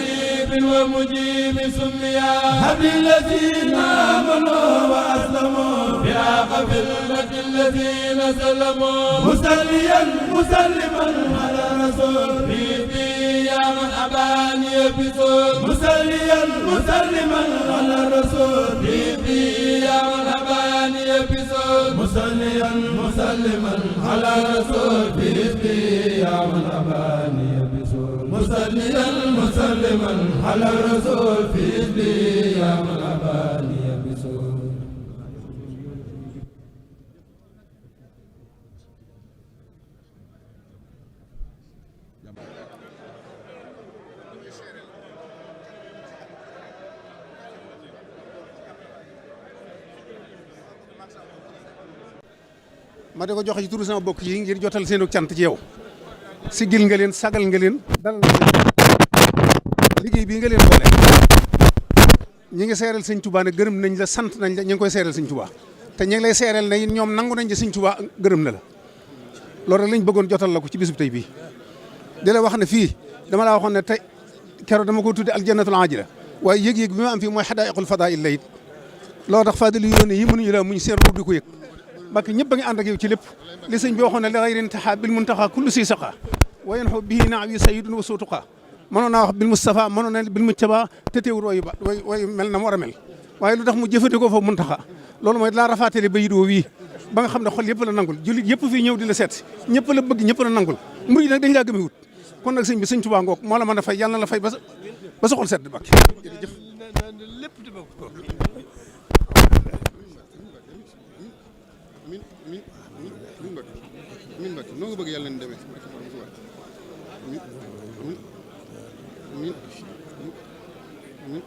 قريب ومجيب سميا هب الذين آمنوا وأسلموا بعاق في المجد الذين سلموا مسليا مسلما على رسول بيدي يا من أباني بسول مسليا مسلما على رسول بيدي يا من أباني بسول مسليا مسلما على رسول بيدي يا من أباني بسول مسليا مسلما على الرسول في إذني يا من أباني بسول ma di ko joxe ci turu sama bokk yi ngir jotal seenu cant ci yow sigil nga leen sagal nga leen dalal nga leen liggéey bii nga leen boole ñi ngi seeral sëñ Tuubaa ne gërëm nañ la sant nañ la ñu ngi koy seeral sëñ Tuubaa te ñu ngi lay seeral ne ñoom nangu nañ ci sëñ Tuubaa gërëm na la loolu rek lañ bëggoon jotal la ko ci bisub tey bii di la wax ne fii dama laa waxoon ne tey keroog dama ko tudde aljannatul aajila waaye yëg-yëg bi ma am fii mooy xadaa'iqul fadaa'il la it loolu tax fadili yoon yi mënuñu la muñ seen ruub di ko yëg parce que ñëpp a ngi ànd ak yow ci lépp li sëñ bi waxoon ne li xayri intaha bil muntaxa kullu si saqa wa yanxu bihi naawi sayidun wa suutuqa mënoon naa wax bil Mustafa mënoon na bil Mujtaba te teewul way mel na mu war a mel waaye lu tax mu jëfandikoo foofu muntaxa loolu mooy laa rafaatale bayit woo wii ba nga xam ne xol yëpp la nangul jullit yëpp fii ñëw di la seet ñëpp la bëgg ñëpp la nangul murid nag dañ laa gëme wut kon nag sëñ bi sëñ Tuubaa ngoog moo la mën a fay yàlla na la fay ba sa xol sedd Mbàkke jërëjëf lépp di bokk ko min Mbàkke noo nga bëgg yàlla na demee min